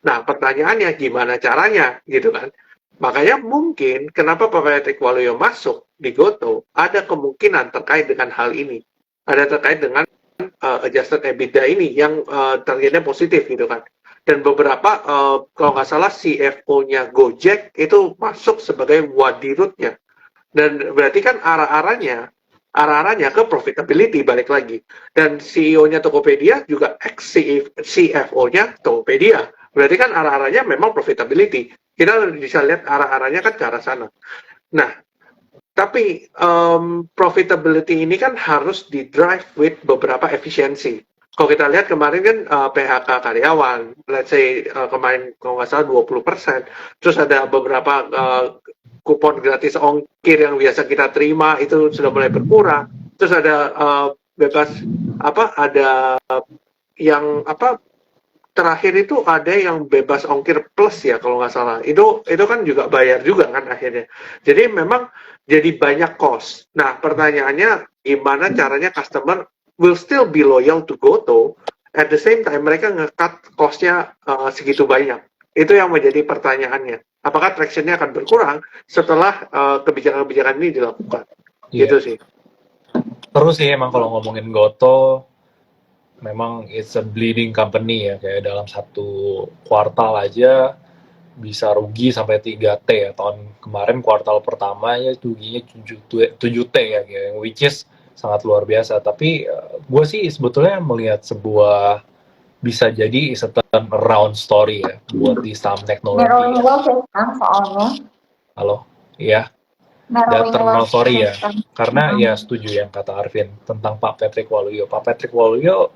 Nah, pertanyaannya gimana caranya gitu kan? Makanya mungkin kenapa Patrick Waluyo masuk di Goto ada kemungkinan terkait dengan hal ini. Ada terkait dengan adjusted EBITDA ini yang targetnya positif gitu kan. Dan beberapa kalau nggak salah CFO-nya Gojek itu masuk sebagai wadirutnya. Dan berarti kan arah-arahnya ke profitability balik lagi. Dan CEO-nya Tokopedia juga ex CFO-nya Tokopedia. Berarti kan arah-arahnya memang profitability. Kita bisa lihat arah-arahnya kan ke arah sana. Nah, tapi profitability ini kan harus di drive with beberapa efisiensi. Kalau kita lihat kemarin kan PHK karyawan, let's say kemarin kalau nggak salah 20%, terus ada beberapa kupon gratis ongkir yang biasa kita terima itu sudah mulai berkurang, terus ada bebas ada yang terakhir itu ada yang bebas ongkir plus ya kalau nggak salah. Itu kan juga bayar juga kan akhirnya. Jadi memang jadi banyak cost. Nah pertanyaannya gimana caranya customer will still be loyal to Goto, at the same time mereka nge-cut cost-nya segitu banyak. Itu yang menjadi pertanyaannya. Apakah traction-nya akan berkurang setelah kebijakan-kebijakan ini dilakukan? Gitu sih. Terus sih emang kalau ngomongin Goto, memang it's a bleeding company ya, kayak dalam satu kuartal aja bisa rugi sampai 3T ya. Tahun kemarin kuartal pertama ya ruginya 7T ya, kayak, which is sangat luar biasa. Tapi gue sih sebetulnya melihat sebuah bisa jadi is a turnaround story ya buat di saham teknologi. Soalnya. Halo, iya. Dan turnaround story ya, karena ya setuju yang kata Arvin tentang Pak Patrick Waluyo. Pak Patrick Waluyo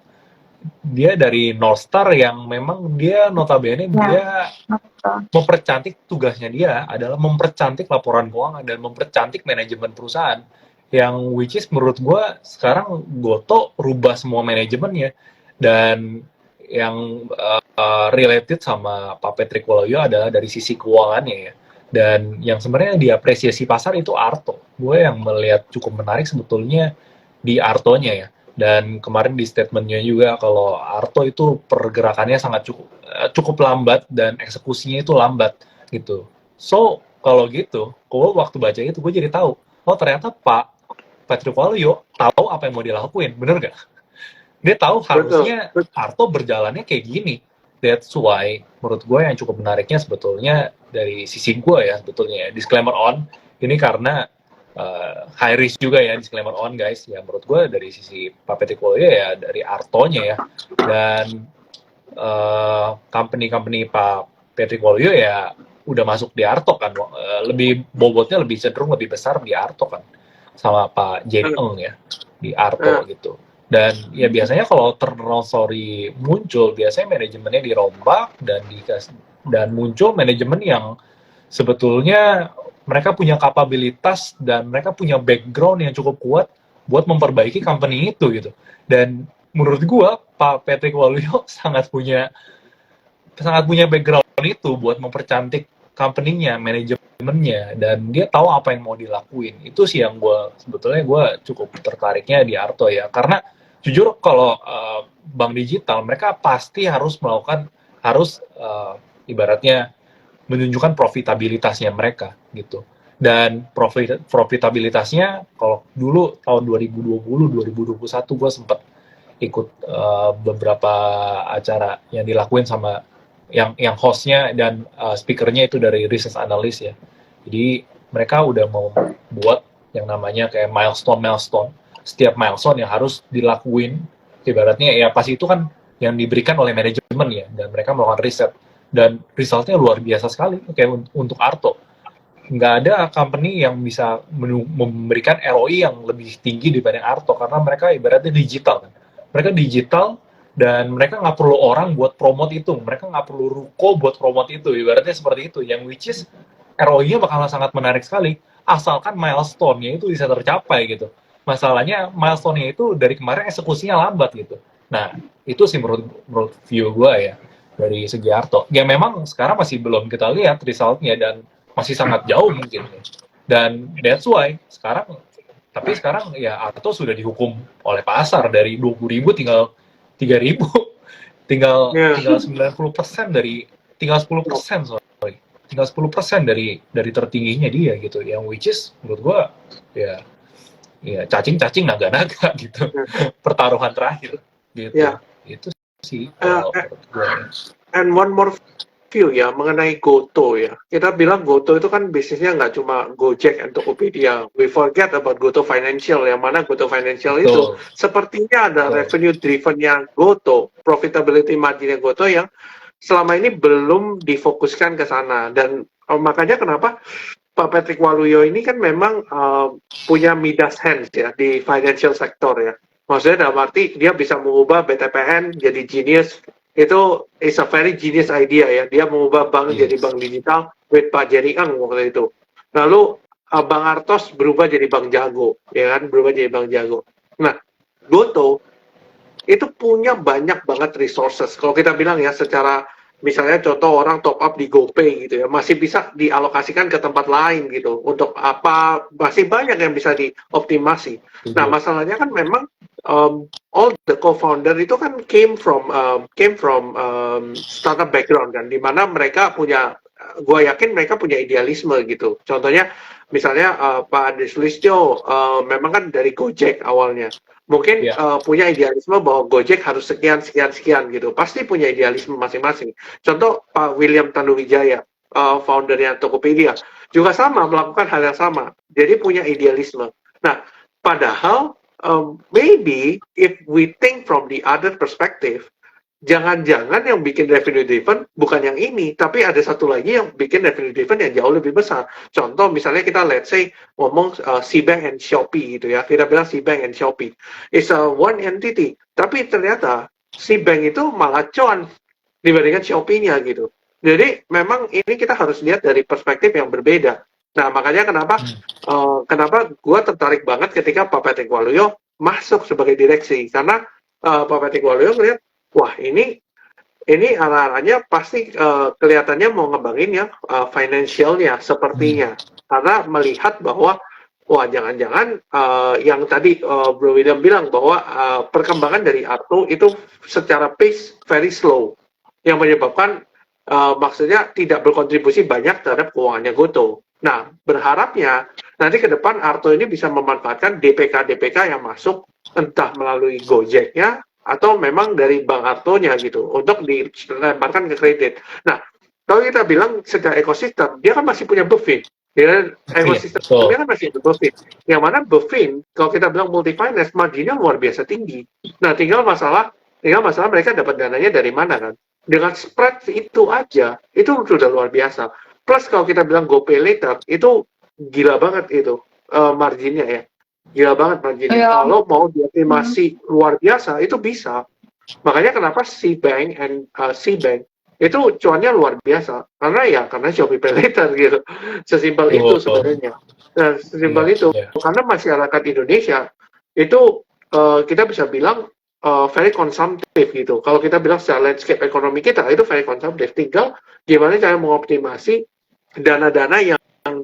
dia dari North Star yang memang dia notabene dia mempercantik, tugasnya dia adalah mempercantik laporan keuangan dan mempercantik manajemen perusahaan, yang which is menurut gue sekarang Goto rubah semua manajemennya. Dan yang related sama Pak Patrick Waluyo adalah dari sisi keuangannya ya. Dan yang sebenarnya diapresiasi pasar itu Arto. Gue yang melihat cukup menarik sebetulnya di Artonya ya. Dan kemarin di statementnya juga kalau Arto itu pergerakannya sangat cukup lambat dan eksekusinya itu lambat gitu. So kalau gitu, gue waktu baca itu gue jadi tahu, oh ternyata Pak Patrick Waluyo tahu apa yang mau dilakuin, bener gak? Dia tahu harusnya Arto berjalannya kayak gini. That's why menurut gue yang cukup menariknya sebetulnya dari sisi gue ya sebetulnya, disclaimer on, ini karena high risk juga ya, disclaimer on guys ya. Menurut gue dari sisi Pak Patrick Waluyo ya dari Artonya ya, dan company Pak Patrick Waluyo ya udah masuk di Arto kan, lebih bobotnya lebih cenderung lebih besar di Arto kan, sama Pak Jane Eng ya di Arto gitu. Dan ya biasanya kalau turnaround story muncul, biasanya manajemennya dirombak dan muncul manajemen yang sebetulnya mereka punya kapabilitas dan mereka punya background yang cukup kuat buat memperbaiki company itu gitu. Dan menurut gua Pak Patrick Waluyo sangat punya background itu buat mempercantik company-nya, manajemennya, dan dia tahu apa yang mau dilakuin. Itu sih yang sebetulnya gue cukup tertariknya di Arto ya, karena jujur kalau bank digital mereka pasti harus ibaratnya menunjukkan profitabilitasnya mereka gitu. Dan profitabilitasnya kalau dulu tahun 2020 2021 gue sempat ikut beberapa acara yang dilakuin sama yang hostnya dan speakernya itu dari research analyst ya. Jadi mereka udah mau buat yang namanya kayak milestone. Setiap milestone yang harus dilakuin, ibaratnya ya pas itu kan yang diberikan oleh manajemen ya, dan mereka melakukan riset dan resultnya luar biasa sekali kayak untuk Arto. Nggak ada company yang bisa memberikan ROI yang lebih tinggi dibanding Arto, karena mereka ibaratnya digital kan. Mereka digital dan mereka nggak perlu orang buat promote itu, mereka nggak perlu ruko buat promote itu, ibaratnya seperti itu, yang which is ROI-nya bakal sangat menarik sekali asalkan milestone-nya itu bisa tercapai gitu. Masalahnya milestone-nya itu dari kemarin eksekusinya lambat gitu. Nah itu sih menurut view gue ya dari segi Arto. Ya memang sekarang masih belum kita lihat resultnya dan masih sangat jauh mungkin. Dan that's why sekarang ya Arto sudah dihukum oleh pasar dari 20.000 tinggal 3.000, tinggal 90% dari tinggal 10%, sorry. Tinggal 10% dari tertingginya dia gitu. Yang which is menurut gua ya cacing-cacing naga-naga gitu. Pertaruhan terakhir gitu. Ya. Itu sih kalau menurut gua ya. And one more view ya mengenai Goto ya. Kita bilang Goto itu kan bisnisnya nggak cuma Gojek and Tokopedia. We forget about Goto Financial, yang mana Goto Financial itu sepertinya ada revenue driven-nya Goto, profitability margin-nya Goto yang selama ini belum difokuskan ke sana. Dan makanya kenapa Pak Patrick Waluyo ini kan memang punya Midas hands ya di financial sector ya. Maksudnya dalam arti dia bisa mengubah BTPN jadi genius. Itu is a very genius idea ya. Dia mengubah bank jadi bank digital with Pak Jerry Eng waktu itu. Lalu Bang Artos berubah jadi bank jago, ya kan, berubah jadi bank jago. Nah, Goto itu punya banyak banget resources. Kalau kita bilang ya secara misalnya contoh orang top up di GoPay gitu ya, masih bisa dialokasikan ke tempat lain gitu. Untuk apa, masih banyak yang bisa dioptimasi. Nah, masalahnya kan memang all the co-founder itu kan came from startup background kan, di mana mereka punya, gue yakin mereka punya idealisme gitu. Contohnya misalnya Pak Ade Sulistyo memang kan dari Gojek awalnya. Mungkin punya idealisme bahwa Gojek harus sekian gitu. Pasti punya idealisme masing-masing. Contoh Pak William Tanuwijaya, foundernya Tokopedia, juga sama, melakukan hal yang sama. Jadi punya idealisme. Nah, padahal maybe if we think from the other perspective, jangan-jangan yang bikin revenue driven bukan yang ini, tapi ada satu lagi yang bikin revenue driven yang jauh lebih besar. Contoh misalnya kita let's say ngomong Cbank and Shopee gitu ya, kita bilang Cbank and Shopee is a one entity, tapi ternyata Cbank itu malah cuan dibandingkan Shopee-nya gitu. Jadi memang ini kita harus lihat dari perspektif yang berbeda. Nah, makanya kenapa gue tertarik banget ketika Pak Patrick Waluyo masuk sebagai direksi, karena Pak Patrick Waluyo ngeliat, wah ini arah-arahnya pasti kelihatannya mau ngembangin ya financialnya sepertinya, karena melihat bahwa wah jangan-jangan yang tadi Bro William bilang bahwa perkembangan dari Arto itu secara pace very slow, yang menyebabkan maksudnya tidak berkontribusi banyak terhadap keuangannya Goto. Nah, berharapnya nanti ke depan Arto ini bisa memanfaatkan DPK yang masuk entah melalui Gojeknya atau memang dari Bank Artonya gitu untuk dilemparkan ke kredit. Nah, kalau kita bilang secara ekosistem, dia kan masih punya Bevin. Ya, ekosistemnya kan masih ada Bevin. Yang mana Bevin, kalau kita bilang multi finance, marginnya luar biasa tinggi. Nah, tinggal masalah mereka dapat dananya dari mana kan? Dengan spread itu aja, itu sudah luar biasa. Plus kalau kita bilang GoPay Later, itu gila banget itu marginnya ya. Gila banget marginnya. Kalau mau dioptimasi luar biasa, itu bisa. Makanya kenapa Cbank itu cuannya luar biasa. Karena Shopee Pay Later gitu. Sesimpel itu sebenarnya. Nah, sesimpel itu. Karena masyarakat Indonesia itu kita bisa bilang very konsumtif gitu. Kalau kita bilang secara landscape ekonomi kita, itu very konsumtif. Tinggal gimana cara mengoptimasi dana-dana yang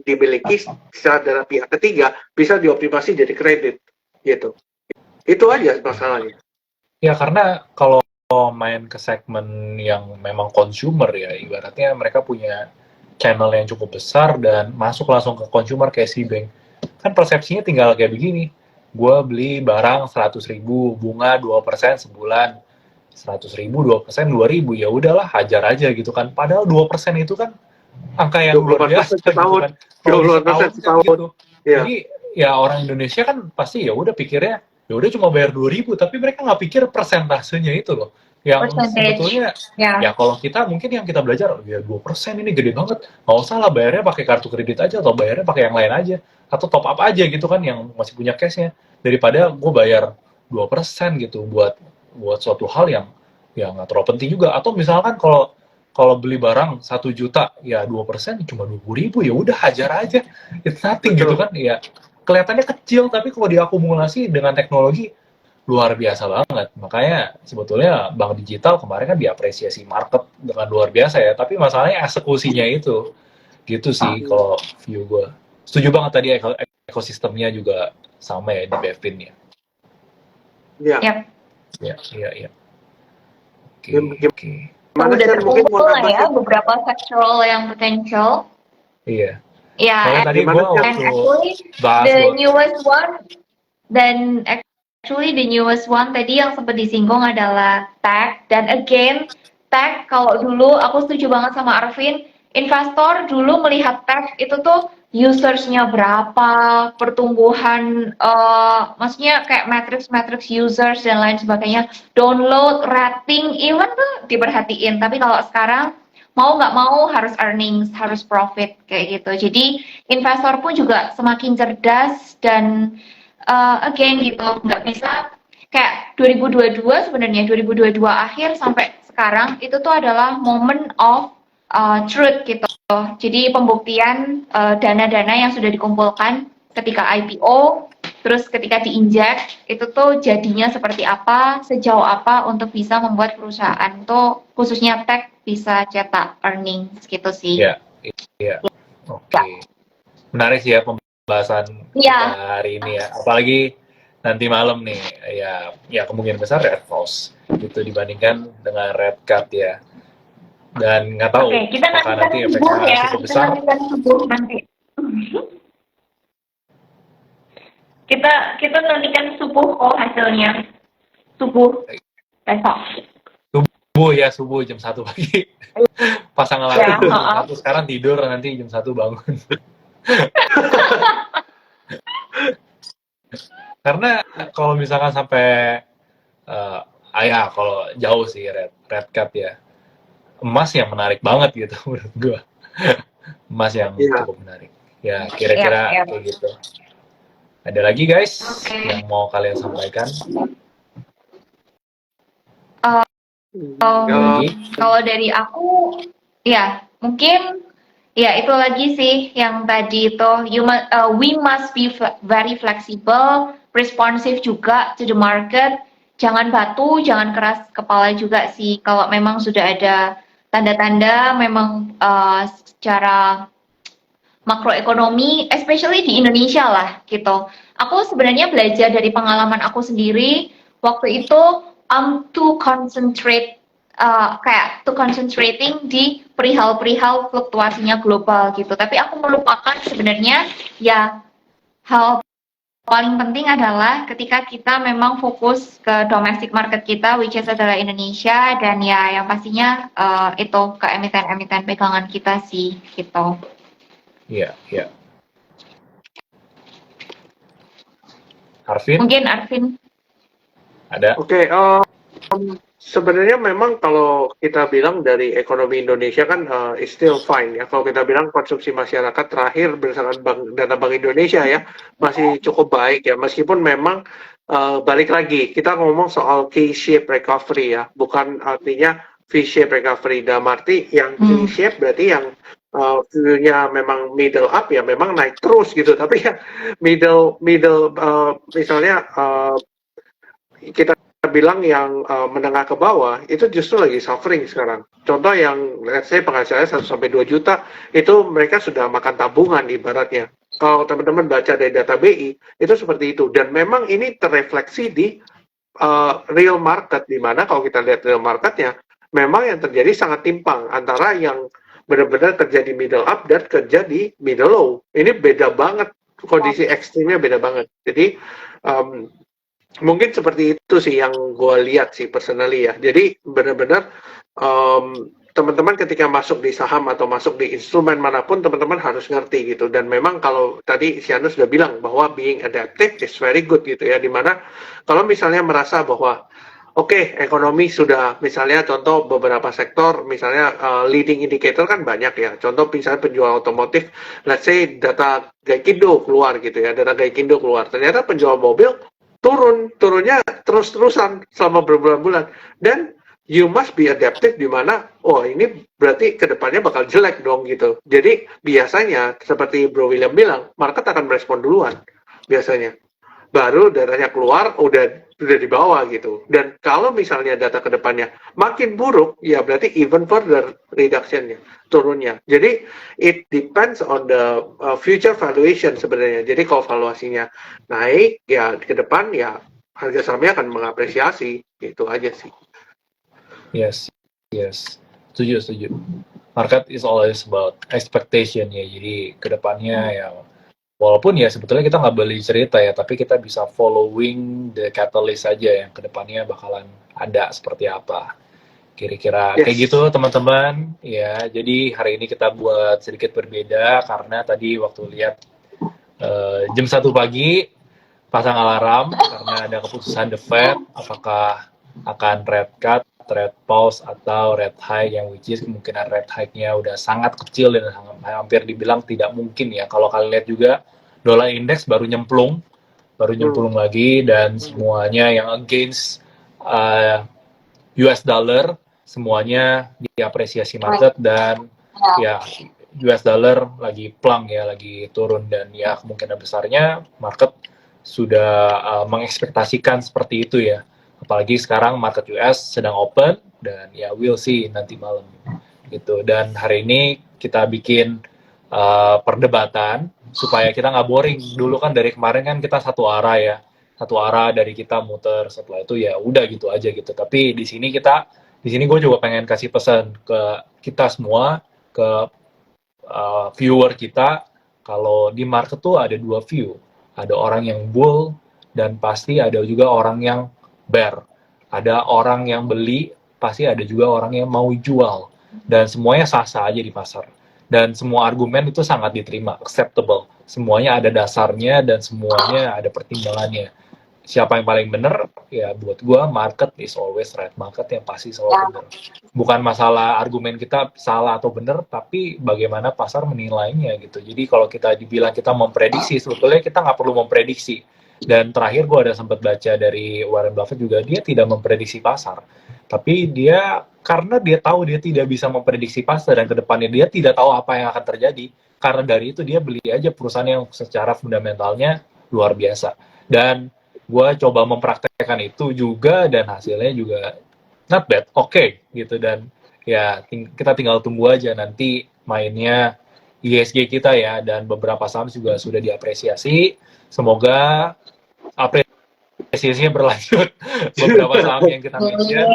dimiliki secara dana pihak ketiga bisa dioptimasi jadi kredit gitu. Itu aja masalahnya. Ya karena kalau main ke segmen yang memang consumer ya, ibaratnya mereka punya channel yang cukup besar dan masuk langsung ke consumer kayak Cbank. Kan persepsinya tinggal kayak begini, gue beli barang 100.000, bunga 2% sebulan, 100.000, 2%, 2.000, ya udahlah hajar aja gitu kan. Padahal 2% itu kan angka yang luar biasa gitu kan. 20% setahun gitu. Ya. Jadi ya orang Indonesia kan pasti ya udah pikirnya ya udah cuma bayar 2.000, tapi mereka nggak pikir persentasenya itu loh. Yang sebetulnya ya kalau kita mungkin yang kita belajar ya 2% ini gede banget. Nggak usah lah bayarnya pakai kartu kredit aja atau bayarnya pakai yang lain aja atau top up aja gitu kan yang masih punya cashnya, daripada gue bayar 2% gitu buat suatu hal yang nggak terlalu penting juga. Atau misalkan kalau beli barang 1 juta ya 2% cuma 20.000, ya udah hajar aja, it's nothing. Betul. Gitu kan ya, kelihatannya kecil tapi kalau diakumulasi dengan teknologi luar biasa banget. Makanya sebetulnya bank digital kemarin kan diapresiasi market dengan luar biasa ya, tapi masalahnya eksekusinya itu gitu sih kalau view gue. Setuju banget tadi ekosistemnya juga sama ya di Bevin ya. Iya. Iya. Oke. Gimana, udah Shan? Mungkin mau terkumpul lah ya nambahin. beberapa sectoral yang potential. Iya. Ya, Makanya tadi Gimana, gue Shan? and waktu actually bahas the gue, newest one dan actually the newest one tadi yang sempat disinggung adalah tech. Dan again, tech kalau dulu aku setuju banget sama Arvin, investor dulu melihat tech itu tuh usersnya berapa, pertumbuhan, maksudnya kayak matrix users dan lain sebagainya, download, rating, even tuh diperhatiin. Tapi kalau sekarang mau nggak mau harus earnings, harus profit kayak gitu. Jadi investor pun juga semakin cerdas dan again gitu, nggak bisa kayak 2022 sebenarnya 2022 akhir sampai sekarang itu tuh adalah moment of truth gitu. Jadi pembuktian dana-dana yang sudah dikumpulkan ketika IPO, terus ketika diinjek itu tuh jadinya seperti apa, sejauh apa untuk bisa membuat perusahaan tuh khususnya tech bisa cetak earnings gitu sih. ya, iya, oke. Menarik sih ya pembahasan Iya. kita hari ini ya. Apalagi nanti malam nih, ya kemungkinan besar red falls gitu dibandingkan dengan red cut ya. Dan nggak tahu Oke, kita apakah nantikan nanti subuh efeknya ya. cukup Kita besar. nantikan subuh nanti. kita nantikan subuh kok hasilnya. Subuh besok. Subuh jam 1 pagi. Pasang alarm Ya, jam 1 sekarang tidur, nanti jam 1 bangun. Karena kalau misalkan sampai kalau jauh sih red cut ya, emas yang menarik banget gitu menurut gua. Emas yang cukup menarik. Ya kira-kira Yap. kayak gitu. Ada lagi guys Oke. yang mau kalian sampaikan? Kalau dari aku, ya mungkin ya itu lagi sih yang tadi itu we must be very flexible, responsive juga to the market. Jangan batu, jangan keras kepala juga sih. Kalau memang sudah ada tanda-tanda memang secara makroekonomi, especially di Indonesia lah gitu. Aku sebenarnya belajar dari pengalaman aku sendiri. Waktu itu I'm too concentrating di perihal-perihal fluktuasinya global gitu. Tapi aku melupakan sebenarnya ya hal paling penting adalah ketika kita memang fokus ke domestic market kita, which is adalah Indonesia, dan ya yang pastinya itu ke emiten-emiten pegangan kita sih gitu. Iya. Arvin? Mungkin Arvin. Ada? Oke, sebenarnya memang kalau kita bilang dari ekonomi Indonesia kan is still fine ya. Kalau kita bilang konsumsi masyarakat terakhir berdasarkan data Bank Indonesia ya masih cukup baik ya. Meskipun memang balik lagi kita ngomong soal K-shape recovery ya, bukan artinya V-shape recovery. Dalam arti yang K-shape berarti yang view-nya memang middle up ya memang naik terus gitu. Tapi ya middle misalnya kita bilang yang menengah ke bawah itu justru lagi suffering sekarang. Contoh yang let's say penghasilannya 1 sampai 2 juta itu mereka sudah makan tabungan ibaratnya. Kalau teman-teman baca dari data BI itu seperti itu dan memang ini terrefleksi di real market di mana kalau kita lihat real marketnya memang yang terjadi sangat timpang antara yang benar-benar kerja di middle up dan kerja di middle low. Ini beda banget, kondisi ekstrimnya beda banget. Jadi mungkin seperti itu sih yang gue lihat sih personally ya. Jadi benar-benar teman-teman ketika masuk di saham atau masuk di instrumen manapun teman-teman harus ngerti gitu. Dan memang kalau tadi Sianu sudah bilang bahwa being adaptive is very good gitu ya. Dimana kalau misalnya merasa bahwa oke, ekonomi sudah misalnya contoh beberapa sektor misalnya leading indicator kan banyak ya. Contoh misalnya penjual otomotif, let's say data Gaikindo keluar gitu ya. Data Gaikindo keluar. Ternyata penjual mobil turunnya terus-terusan selama berbulan-bulan dan you must be adaptive di mana ini berarti kedepannya bakal jelek dong gitu. Jadi biasanya seperti Bro William bilang market akan merespon duluan biasanya baru datanya keluar udah di bawah gitu. Dan kalau misalnya data kedepannya makin buruk ya berarti even further reduction-nya, turunnya. Jadi it depends on the future valuation sebenarnya. Jadi kalau valuasinya naik ya ke depan ya harga sahamnya akan mengapresiasi, gitu aja sih. Yes. Setuju. Market is always about expectation ya. Jadi kedepannya ya, walaupun ya sebetulnya kita nggak beli cerita ya, tapi kita bisa following the catalyst aja yang kedepannya bakalan ada seperti apa. Kira-kira kayak gitu teman-teman ya. Jadi hari ini kita buat sedikit berbeda karena tadi waktu lihat jam 1 pagi pasang alarm karena ada keputusan The Fed apakah akan rate cut, rate pause atau rate hike, yang which is kemungkinan rate hike-nya udah sangat kecil dan hampir dibilang tidak mungkin ya. Kalau kalian lihat juga dolar index baru nyemplung lagi, dan semuanya yang against US dollar semuanya diapresiasi market, dan ya US dollar lagi plunk ya, lagi turun, dan ya kemungkinan besarnya market sudah mengekspektasikan seperti itu ya. Apalagi sekarang market US sedang open, dan ya we'll see nanti malam gitu. Dan hari ini kita bikin perdebatan supaya kita nggak boring. Dulu kan dari kemarin kan kita satu arah dari kita muter, setelah itu ya udah gitu aja gitu. Tapi di sini gue juga pengen kasih pesan ke kita semua, ke viewer kita, kalau di market tuh ada dua view. Ada orang yang bull, dan pasti ada juga orang yang bear. Ada orang yang beli, pasti ada juga orang yang mau jual. Dan semuanya sah-sah aja di pasar. Dan semua argumen itu sangat diterima, acceptable. Semuanya ada dasarnya dan semuanya ada pertimbangannya. Siapa yang paling benar? Ya buat gua market is always right. Market yang pasti selalu benar. Bukan masalah argumen kita salah atau benar, tapi bagaimana pasar menilainya gitu. Jadi kalau kita dibilang kita memprediksi, sebetulnya kita nggak perlu memprediksi. Dan terakhir gua ada sempat baca dari Warren Buffett juga, dia tidak memprediksi pasar. Tapi dia, karena dia tahu dia tidak bisa memprediksi pasar dan kedepannya dia tidak tahu apa yang akan terjadi, karena dari itu dia beli aja perusahaan yang secara fundamentalnya luar biasa. Dan gue coba mempraktekkan itu juga, dan hasilnya juga not bad, oke gitu. Dan ya kita tinggal tunggu aja nanti mainnya ISG kita ya, dan beberapa saham juga sudah diapresiasi. Semoga apresiasinya berlanjut. Beberapa saham yang kita mention